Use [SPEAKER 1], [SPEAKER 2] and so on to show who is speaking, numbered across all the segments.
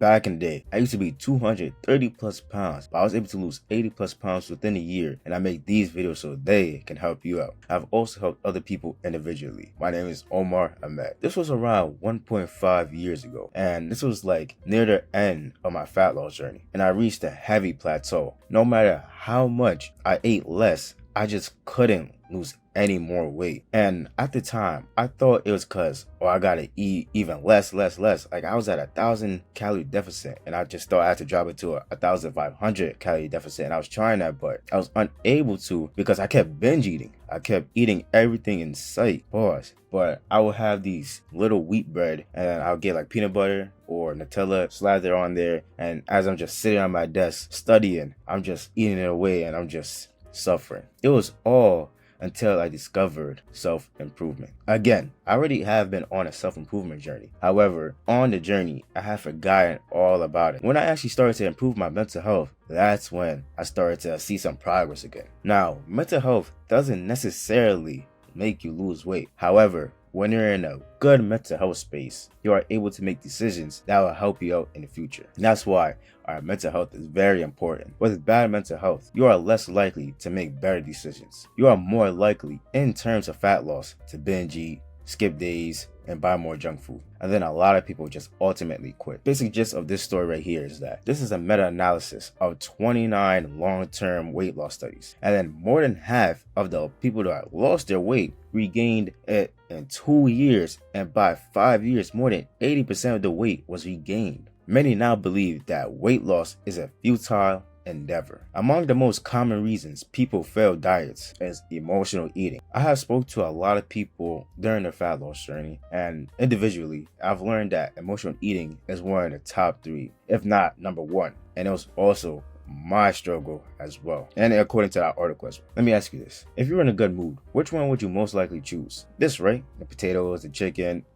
[SPEAKER 1] Back in the day, I used to be 230 plus pounds, but I was able to lose 80 plus pounds within a year, and I make these videos so they can help you out. I've also helped other people individually. My name is Omar Ahmed. This was around 1.5 years ago, and this was like near the end of my fat loss journey, and I reached a heavy plateau. No matter how much I ate less, I just couldn't lose any more weight. And at the time, I thought it was cause, I gotta eat even less. Like I was at 1,000 calorie deficit, and I just thought I had to drop it to a 1,500 calorie deficit. And I was trying that, but I was unable to because I kept binge eating. I kept eating everything in sight. Pause. But I would have these little wheat bread, and I'll get like peanut butter or Nutella slathered on there. And as I'm just sitting on my desk studying, I'm just eating it away, and I'm just suffering. It was all until I discovered self-improvement. Again, I already have been on a self-improvement journey. However, on the journey, I have forgotten all about it. When I actually started to improve my mental health, that's when I started to see some progress again. Now, mental health doesn't necessarily make you lose weight. However, when you're in a good mental health space, you are able to make decisions that will help you out in the future. And that's why our mental health is very important. With bad mental health, you are less likely to make better decisions. You are more likely, in terms of fat loss, to binge eat, skip days, and buy more junk food. And then a lot of people just ultimately quit. Basic gist of this story right here is that this is a meta-analysis of 29 long-term weight loss studies. And then more than half of the people that lost their weight regained it in 2 years. And by 5 years, more than 80% of the weight was regained. Many now believe that weight loss is a futile endeavor. Among the most common reasons people fail diets is emotional eating. I have spoke to a lot of people during their fat loss journey, and individually, I've learned that emotional eating is one of the top 3, if not number 1. And it was also my struggle as well, and according to that article as well. Let me ask you this: if you're in a good mood, which one would you most likely choose? This, right? The potatoes, the chicken,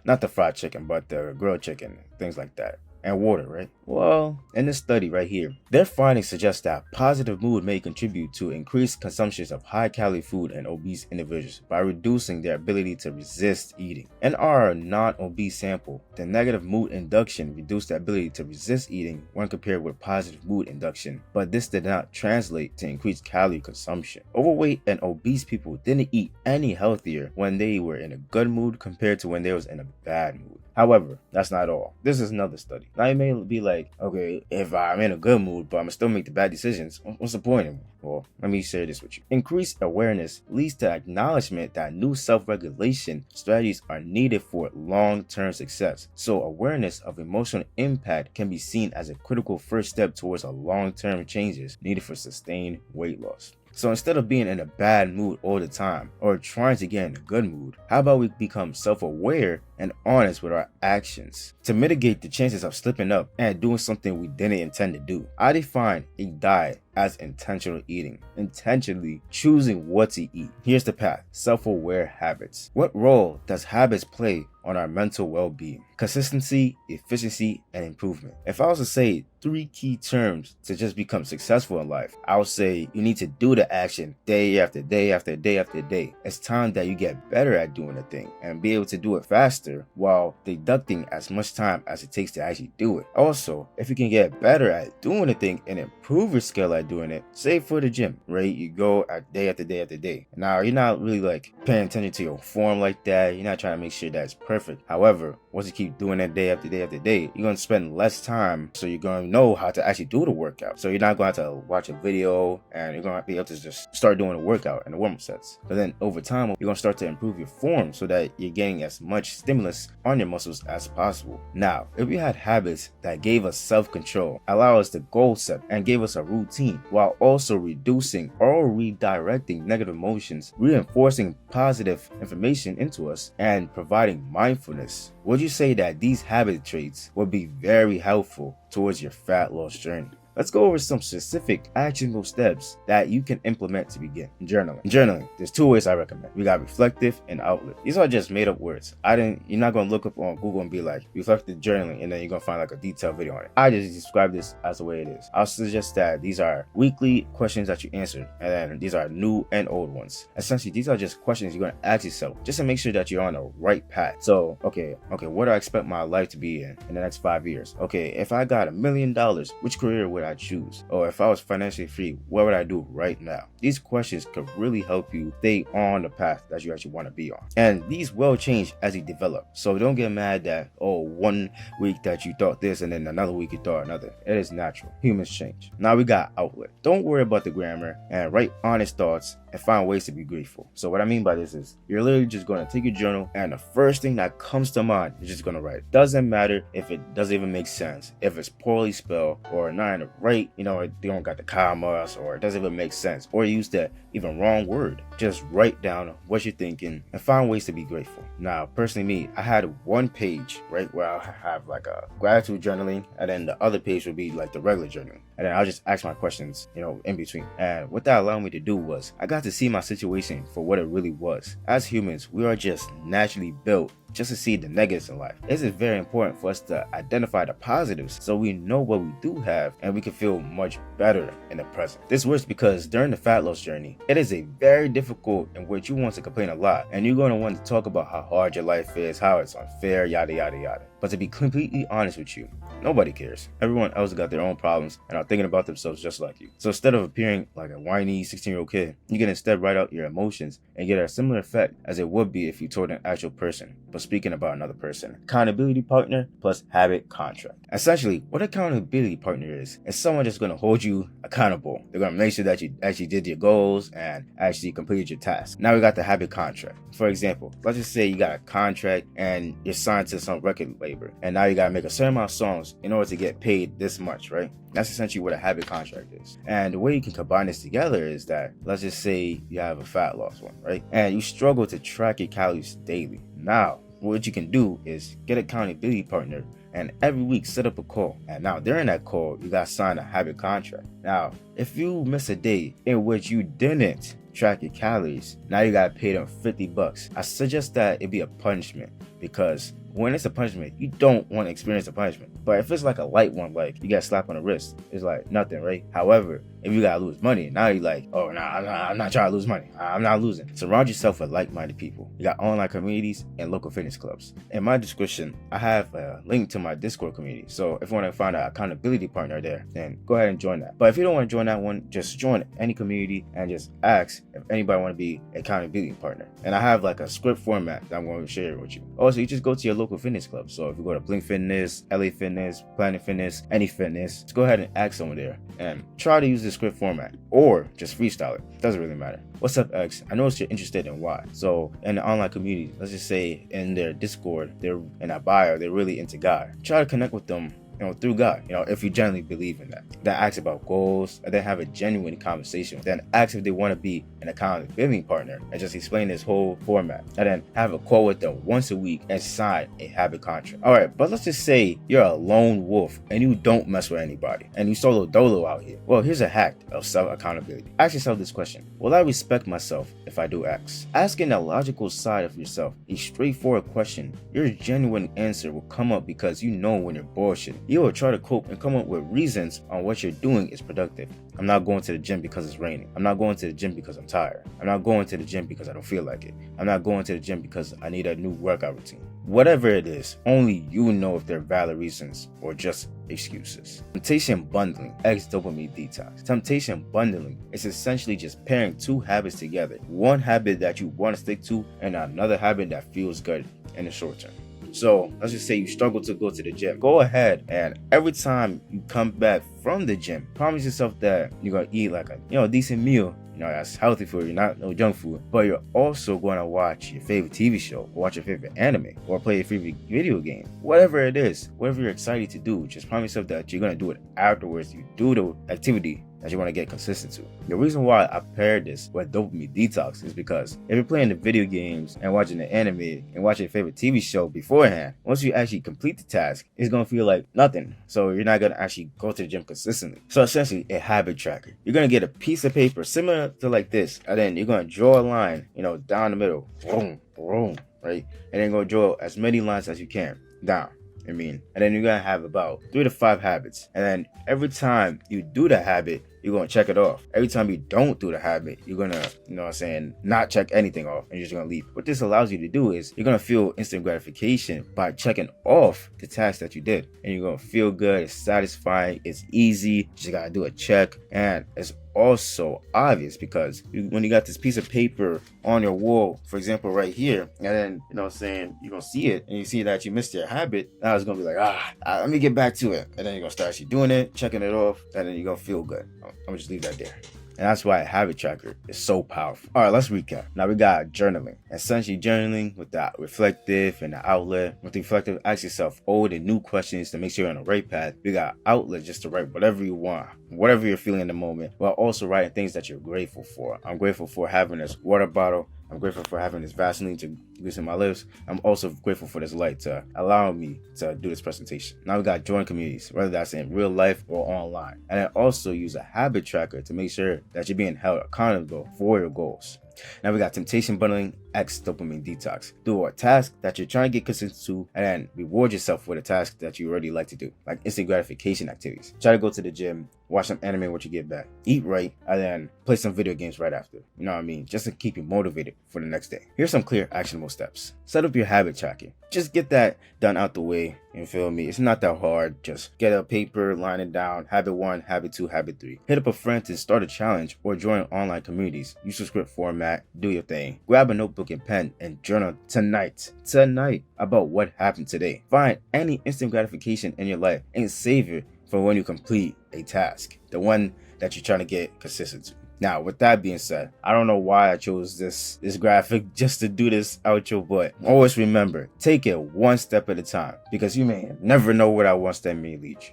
[SPEAKER 1] not the fried chicken, but the grilled chicken, things like that. And water, right? Well, in this study right here, their findings suggest that positive mood may contribute to increased consumptions of high-calorie food in obese individuals by reducing their ability to resist eating. In our non-obese sample, the negative mood induction reduced the ability to resist eating when compared with positive mood induction, but this did not translate to increased calorie consumption. Overweight and obese people didn't eat any healthier when they were in a good mood compared to when they was in a bad mood. However, that's not all. This is another study. Now you may be like, okay, if I'm in a good mood, but I'm still make the bad decisions, what's the point of it? Well, let me share this with you. Increased awareness leads to acknowledgement that new self-regulation strategies are needed for long-term success. So awareness of emotional impact can be seen as a critical first step towards a long-term changes needed for sustained weight loss. So instead of being in a bad mood all the time or trying to get in a good mood, how about we become self-aware and honest with our actions to mitigate the chances of slipping up and doing something we didn't intend to do? I define a diet as intentional eating, intentionally choosing what to eat. Here's the path: self-aware habits. What role does habits play on our mental well-being? Consistency, efficiency, and improvement. If I was to say 3 key terms to just become successful in life, I would say you need to do the action day after day after day after day. It's time that you get better at doing a thing and be able to do it faster while deducting as much time as it takes to actually do it. Also, if you can get better at doing a thing and improve your skill at doing it, say for the gym, right? You go at day after day after day. Now, you're not really like paying attention to your form like that. You're not trying to make sure that it's perfect. However, once you keep doing that day after day after day, you're going to spend less time, so you're going to know how to actually do the workout. So you're not going to have to watch a video, and you're going to be able to just start doing the workout and the warm-up sets. But then over time, you're going to start to improve your form so that you're getting as much stimulus on your muscles as possible. Now, if we had habits that gave us self-control, allow us to goal set, and gave us a routine, while also reducing or redirecting negative emotions, reinforcing positive information into us, and providing mindfulness, would you say that these habit traits would be very helpful towards your fat loss journey? let's go over some specific actionable steps that you can implement to begin. Journaling. There's 2 ways I recommend. We got reflective and outlet. These are just made up words. You're not gonna look up on Google and be like reflective journaling and then you're gonna find like a detailed video on it. I just describe this as the way it is. I'll suggest that these are weekly questions that you answer, and then these are new and old ones. Essentially, these are just questions you're gonna ask yourself just to make sure that you're on the right path. So, okay, what do I expect my life to be in the next 5 years? Okay, if I got $1 million, which career would I choose? Or if I was financially free, what would I do right now? These questions could really help you stay on the path that you actually want to be on. And these will change as you develop. So don't get mad that, 1 week that you thought this and then another week you thought another. It is natural. Humans change. Now we got outlet. Don't worry about the grammar and write honest thoughts and find ways to be grateful. So what I mean by this is you're literally just going to take your journal and the first thing that comes to mind, you're just going to write. Doesn't matter if it doesn't even make sense, if it's poorly spelled or not in the right, they don't got the commas or it doesn't even make sense or use the even wrong word. Just write down what you're thinking and find ways to be grateful. Now, personally me, I had 1 page, right, where I have like a gratitude journaling and then the other page would be like the regular journaling. And then I'll just ask my questions, in between. And what that allowed me to do was I got to see my situation for what it really was. As humans, we are just naturally built just to see the negatives in life. This is very important for us to identify the positives so we know what we do have and we can feel much better in the present. This works because during the fat loss journey, it is a very difficult in which you want to complain a lot and you're going to want to talk about how hard your life is, how it's unfair, yada yada yada. But to be completely honest with you, nobody cares. Everyone else got their own problems and are thinking about themselves just like you. So instead of appearing like a whiny 16-year-old kid, you can instead write out your emotions and get a similar effect as it would be if you told an actual person, but speaking about another person. Accountability partner plus habit contract. Essentially, what accountability partner is someone just going to hold you accountable. They're going to make sure that you actually did your goals and actually completed your task. Now we got the habit contract. For example, let's just say you got a contract and you're signed to some record label, and now you got to make a certain amount of songs in order to get paid this much, right? That's essentially what a habit contract is. And the way you can combine this together is that, let's just say you have a fat loss one, right? And you struggle to track your calories daily. Now, what you can do is get an accountability partner and every week set up a call. And now during that call, you got to sign a habit contract. Now, if you miss a day in which you didn't track your calories, now you got to pay them $50. I suggest that it be a punishment, because when it's a punishment, you don't want to experience a punishment. But if it's like a light one, like you got slapped on the wrist, it's like nothing, right? However, if you gotta lose money, now you're like, oh, I'm not trying to lose money. I'm not losing. Surround yourself with like-minded people. You got online communities and local fitness clubs. In my description, I have a link to my Discord community. So if you want to find an accountability partner there, then go ahead and join that. But if you don't want to join that one, just join any community and just ask if anybody want to be an accountability partner. And I have like a script format that I'm going to share with you. Also, you just go to your local fitness club. So if you go to Blink Fitness, LA Fitness, Planet Fitness, any fitness, just go ahead and ask someone there and try to use the script format or just freestyle it. Doesn't really matter. What's up, X? I noticed you're interested in Y. So in the online community, let's just say in their Discord, they're in a bio, they're really into God. Try to connect with them, through God, if you genuinely believe in that. Then ask about goals, and then have a genuine conversation. Then ask if they want to be an accountability partner, and just explain this whole format. And then have a call with them once a week and sign a habit contract. All right, but let's just say you're a lone wolf and you don't mess with anybody, and you solo dolo out here. Well, here's a hack of self-accountability. Ask yourself this question: will I respect myself if I do X? Asking the logical side of yourself a straightforward question, your genuine answer will come up because you know when you're bullshitting. You will try to cope and come up with reasons on what you're doing is productive. I'm not going to the gym because it's raining. I'm not going to the gym because I'm tired. I'm not going to the gym because I don't feel like it. I'm not going to the gym because I need a new workout routine. Whatever it is, only you know if they're valid reasons or just excuses. Temptation bundling, X dopamine detox. Temptation bundling is essentially just pairing two habits together. One habit that you want to stick to and another habit that feels good in the short term. So let's just say you struggle to go to the gym. Go ahead and every time you come back from the gym, promise yourself that you're going to eat like a decent meal. That's healthy for you, not no junk food. But you're also going to watch your favorite TV show, or watch your favorite anime, or play your favorite video game. Whatever it is, whatever you're excited to do, just promise yourself that you're going to do it afterwards. You do the activity that you want to get consistent to. The reason why I paired this with dopamine detox is because if you're playing the video games and watching the anime and watching your favorite TV show beforehand, once you actually complete the task, it's going to feel like nothing. So you're not going to actually go to the gym consistently. So essentially, a habit tracker. You're going to get a piece of paper similar to like this, and then you're going to draw a line, down the middle, boom, boom, right? And then go draw as many lines as you can down. And then you're going to have about 3 to 5 habits. And then every time you do the habit, you're going to check it off. Every time you don't do the habit, you're going to, not check anything off and you're just going to leave. What this allows you to do is you're going to feel instant gratification by checking off the task that you did. And you're going to feel good. It's satisfying. It's easy. You just got to do a check. And it's also obvious because when you got this piece of paper on your wall, for example, right here, and then, you're going to see it and you see that you missed your habit, now it's going to be like, let me get back to it. And then you're going to start actually doing it, checking it off, and then you're going to feel good. I'm going to just leave that there. And that's why a habit tracker is so powerful. All right, let's recap. Now we got journaling. Essentially journaling with the reflective and the outlet. With the reflective, ask yourself old and new questions to make sure you're on the right path. We got outlet just to write whatever you want, whatever you're feeling in the moment, while also writing things that you're grateful for. I'm grateful for having this water bottle. I'm grateful for having this Vaseline to loosen my lips. I'm also grateful for this light to allow me to do this presentation. Now we got join communities, whether that's in real life or online. And then also use a habit tracker to make sure that you're being held accountable for your goals. Now we got temptation bundling X dopamine detox. Do a task that you're trying to get consistent to and then reward yourself with a task that you already like to do, like instant gratification activities. Try to go to the gym, watch some anime once you get back, eat right, and then play some video games right after. You know what I mean? Just to keep you motivated for the next day. Here's some clear actionable steps. Set up your habit tracking. Just get that done out the way. You feel me? It's not that hard. Just get a paper, line it down. Habit 1, habit 2, habit 3. Hit up a friend to start a challenge or join online communities. Use a script format. Do your thing. Grab a notebook and pen and journal tonight about what happened today. Find any instant gratification in your life and save it for when you complete a task. The one that you're trying to get consistent to. Now, with that being said, I don't know why I chose this graphic just to do this outro, but always remember, take it one step at a time because you may never know where that one step may lead you.